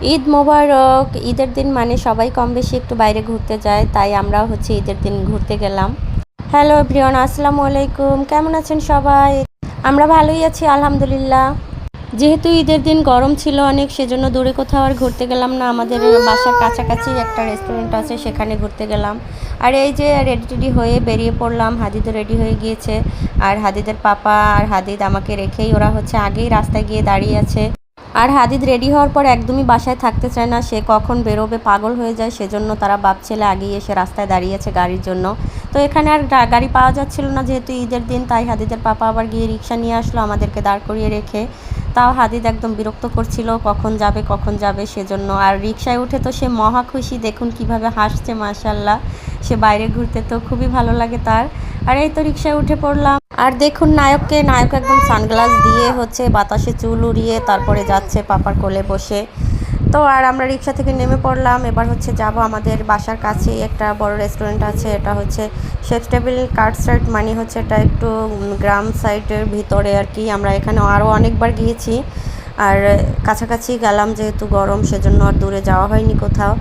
ঈদ মোবারক। ঈদের দিন মানে সবাই কম বেশি একটু বাইরে ঘুরতে যায়, তাই আমরাও ঈদের দিন ঘুরতে গেলাম। হ্যালো এভরিওয়ান, আসসালামু আলাইকুম। কেমন আছেন সবাই? আমরা ভালোই আছি আলহামদুলিল্লাহ। যেহেতু ঈদের দিন গরম ছিল অনেক, সেজন্য দূরে কোথাও আর ঘুরতে গেলাম না। আমাদের বাসার কাছাকাছি একটা রেস্টুরেন্ট আছে, সেখানে ঘুরতে গেলাম। আর এই যে রেডি টেডি হয়ে বেরিয়ে পড়লাম। হাদিদও রেডি হয়ে গিয়েছে, আর হাদিদের পাপা আর হাদিদ আমাকে রেখেই ওরা আগেই রাস্তায় গিয়ে দাঁড়িয়ে আছে। আর হাদিদ রেডি হওয়ার পর একদমই বাসায় থাকতে চায় না, সে কখন বেরোবে পাগল হয়ে যায়। সেজন্য তারা বাপ ছেলে আগেই এসে রাস্তায় দাঁড়িয়েছে গাড়ির জন্য। তো এখানে আর গাড়ি পাওয়া যাচ্ছিল না যেহেতু ঈদের দিন, তাই হাদিদের পাপা আবার গিয়ে রিক্সা নিয়ে আসলো আমাদেরকে দাঁড় করিয়ে রেখে। তাও হাদিদ একদম বিরক্ত করছিল কখন যাবে সেজন্য। আর রিক্সায় উঠে তো সে মহা খুশি, দেখুন কিভাবে হাসছে মাশাল্লাহ। সে বাইরে ঘুরতে তো খুবই ভালো লাগে তার। আর এই তো রিক্সায় উঠে পড়লাম। আর দেখুন নায়ক একদম সানগ্লাস দিয়ে বাতাসে চুল উড়িয়ে তারপরে যাচ্ছে পাপার কোলে বসে। তো আর আমরা রিক্সা থেকে নেমে পড়লাম। এবার যাব আমাদের বাসার কাছেই একটা বড় রেস্টুরেন্ট আছে, এটা শেফ টেবিল কার্ড সাইড, মানে এটা একটু গ্রাম সাইডের ভিতরে আর কি। আমরা এখানে আরও অনেকবার গিয়েছি, আর কাছাকাছি গেলাম যেহেতু গরম, সেজন্য আর দূরে যাওয়া হয়নি কোথাও।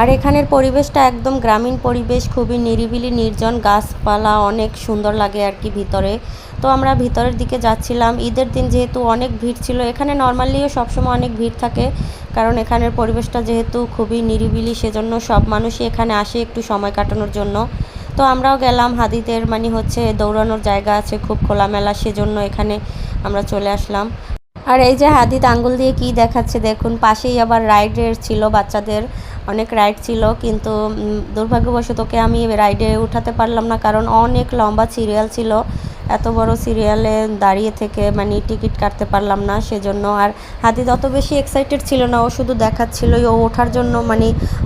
আর এখানের পরিবেশটা একদম গ্রামীণ পরিবেশ, খুবই নিরিবিলি নির্জন, গাছপালা অনেক সুন্দর লাগে আর কি ভিতরে। তো আমরা ভিতরের দিকে যাচ্ছিলাম। ঈদের দিন যেহেতু অনেক ভিড় ছিল, এখানে নর্মালিও সবসময় অনেক ভিড় থাকে, কারণ এখানের পরিবেশটা যেহেতু খুবই নিরিবিলি, সেজন্য সব মানুষই এখানে আসে একটু সময় কাটানোর জন্য। তো আমরাও গেলাম। হাদিদের দৌড়ানোর জায়গা আছে খুব খোলামেলা, সেজন্য এখানে আমরা চলে আসলাম। আর এই যে হাদিদ আঙ্গুল দিয়ে কি দেখাচ্ছে দেখুন। পাশেই আবার রাইডের ছিল, বাচ্চাদের অনেক রাইড ছিল, কিন্তু দুর্ভাগ্যবশত ওকে আমি রাইডে উঠাতে পারলাম না, কারণ অনেক লম্বা সিরিয়াল ছিল। এত বড় সিরিয়ালে দাঁড়িয়ে থেকে টিকিট কাটতে পারলাম না সেজন্য। আর হাদিদ অত বেশি এক্সাইটেড ছিল না, ও শুধু দেখাচ্ছিল, ও ওঠার জন্য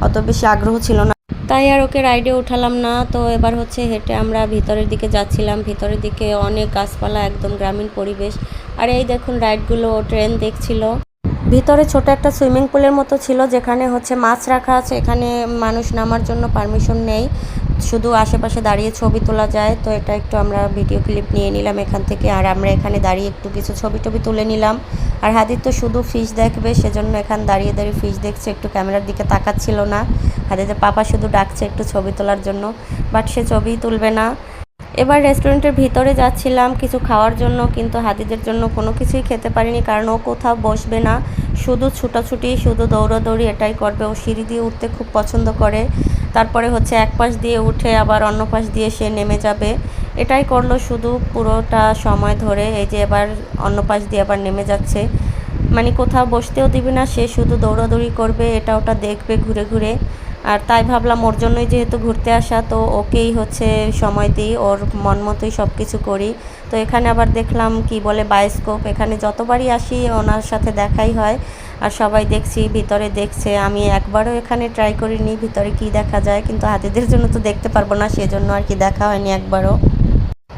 অত বেশি আগ্রহ ছিল না, তাই আর ওকে রাইডে উঠালাম না। তো এবার হেঁটে আমরা ভিতরের দিকে যাচ্ছিলাম। ভিতরের দিকে অনেক গাছপালা, একদম গ্রামীণ পরিবেশ। আর এই দেখুন রাইডগুলো, ট্রেন দেখছিল। ভিতরে ছোট একটা সুইমিং পুলের মতো ছিল, যেখানে মাছ রাখা আছে। এখানে মানুষ নামার জন্য পারমিশন নেই, শুধু আশেপাশে দাঁড়িয়ে ছবি তোলা যায়। তো এটা একটু আমরা ভিডিও ক্লিপ নিয়ে নিলাম এখান থেকে, আর আমরা এখানে দাঁড়িয়ে একটু কিছু ছবি টবি তুলে নিলাম। আর হাদিদ তো শুধু ফিশ দেখবে, সেজন্য এখানে দাঁড়িয়ে দাঁড়িয়ে ফিশ দেখছে, একটু ক্যামেরার দিকে তাকাচ্ছিল না। হাদিদের পাপা শুধু ডাকছে একটু ছবি তোলার জন্য, বাট সে ছবিই তুলবে না। এবার রেস্টুরেন্টের ভিতরে যাচ্ছিলাম কিছু খাওয়ার জন্য, কিন্তু হাদিদের জন্য কোনো কিছুই খেতে পারিনি, কারণ ও কোথাও বসবে না, শুধু ছুটাছুটি, শুধু দৌড়াদৌড়ি এটাই করবে। ও সিঁড়ি দিয়ে উঠতে খুব পছন্দ করে, তারপরে এক পাশ দিয়ে উঠে আবার অন্য পাশ দিয়ে সে নেমে যাবে, এটাই করলো শুধু পুরোটা সময় ধরে। এই যে এবার অন্য পাশ দিয়ে আবার নেমে যাচ্ছে, কোথাও বসতেও দিবে না, সে শুধু দৌড়াদৌড়ি করবে, এটা ওটা দেখবে ঘুরে ঘুরে। আর তাই ভাবলাম ওর জন্যই যেহেতু ঘুরতে আসা, তো ওকেই সময় দিই, ওর মন মতোই সব কিছু করি। তো এখানে আবার দেখলাম কি বলে বায়োস্কোপ, এখানে যতবারই আসি ওনার সাথে দেখাই হয়, আর সবাই দেখছি ভিতরে দেখছে। আমি একবারও এখানে ট্রাই করিনি ভিতরে কি দেখা যায়, কিন্তু হাতিদের জন্য তো দেখতে পারবো না, সেজন্য আর কি দেখা হয়নি একবারও।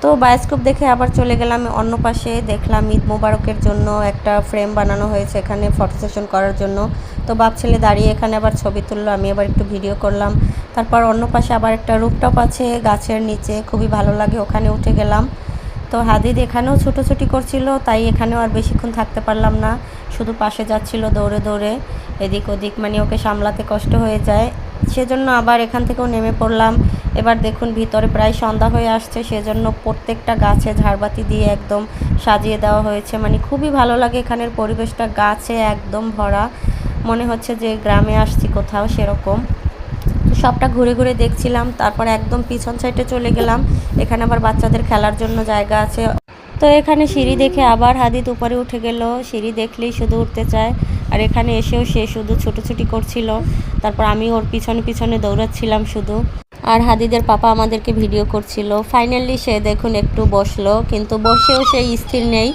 তো বায়োস্কোপ দেখে আবার চলে গেলাম অন্য পাশে। দেখলাম ঈদ মোবারকের জন্য একটা ফ্রেম বানানো হয়েছে এখানে ফটো সেশন করার জন্য। তো বাপ ছেলে দাঁড়িয়ে এখানে আবার ছবি তুললো, আমি আবার একটু ভিডিও করলাম। তারপর অন্য পাশে আবার একটা রুফটপ আছে গাছের নিচে, খুবই ভালো লাগে, ওখানে উঠে গেলাম। তো হাদিদ এখানেও ছুটোছুটি করছিল, তাই এখানেও আর বেশিক্ষণ থাকতে পারলাম না, শুধু পাশে যাচ্ছিল দৌড়ে দৌড়ে এদিক ওদিক, ওকে সামলাতে কষ্ট হয়ে যায়, সেজন্য আবার এখান থেকেও নেমে পড়লাম। এবার দেখুন ভিতরে প্রায় সন্ধ্যা হয়ে আসছে, সেজন্য প্রত্যেকটা গাছে ঝাড়বাতি দিয়ে একদম সাজিয়ে দেওয়া হয়েছে। খুবই ভালো লাগে এখানের পরিবেশটা, গাছে একদম ভরা, মনে হচ্ছে যে গ্রামে আসছি কোথাও সেরকম। সবটা ঘুরে ঘুরে দেখছিলাম, তারপর একদম পিছন সাইডে চলে গেলাম। এখানে আবার বাচ্চাদের খেলার জন্য জায়গা আছে। তো এখানে সিঁড়ি দেখে আবার হাদিদ উপরে উঠে গেল, সিঁড়ি দেখলেই শুধু উঠতে চায়। আর এখানে এসেও সে শুধু ছুটোছুটি করছিল, তারপর আমি ওর পিছনে পিছনে দৌড়াচ্ছিলাম শুধু। আর হাদিদের পাপা আমাদেরকে ভিডিও করছিল। ফাইনালি সে দেখুন একটু বসলো, কিন্তু বসেও সে স্থির নেই,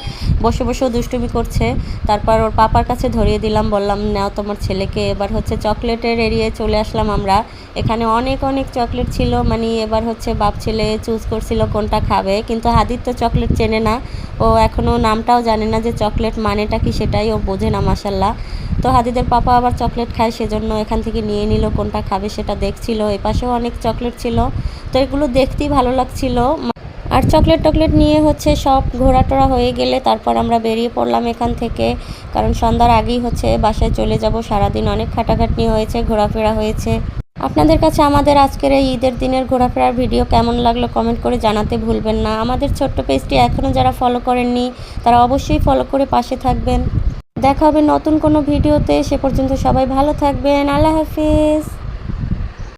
বসে বসেও দুষ্টুমি করছে। তারপর ওর পাপার কাছে ধরিয়ে দিলাম, বললাম নাও তোমার ছেলেকে। এবার চকলেটের এরিয়ায় চলে আসলাম আমরা। এখানে অনেক অনেক চকলেট ছিল, এবার বাপ ছেলে চুজ করছিল কোনটা খাবে, কিন্তু হাদিদ তো চকলেট চেনে না, ও এখনও নামটাও জানে না যে চকলেট মানেটা কি, সেটাই ও বোঝে না মাশাল্লাহ। তো হাদিদের পাপা আবার চকলেট খায়, সেজন্য এখান থেকে নিয়ে নিল, কোনটা খাবে সেটা দেখছিল। এপাশেও অনেক চকলেট ছিল, তো এগুলো দেখতেই ভালো লাগছিল। আর চকলেট টকলেট নিয়ে হচ্ছে সব ঘোরাটোরা হয়ে গেলে তারপর আমরা বেরিয়ে পড়লাম এখান থেকে, কারণ সন্ধ্যার আগেই হচ্ছে বাসায় চলে যাব। সারাদিন অনেক খাটাখাটনি হয়েছে, ঘোরাফেরা হয়েছে। আপনাদের কাছে আমাদের আজকের এই ঈদের দিনের ঘোরাফেরার ভিডিও কেমন লাগলো কমেন্ট করে জানাতে ভুলবেন না। আমাদের ছোট্ট পেজটি এখনও যারা ফলো করেননি তারা অবশ্যই ফলো করে পাশে থাকবেন। দেখা হবে নতুন কোনো ভিডিওতে, সে পর্যন্ত সবাই ভালো থাকবেন। আল্লাহ হাফিজ।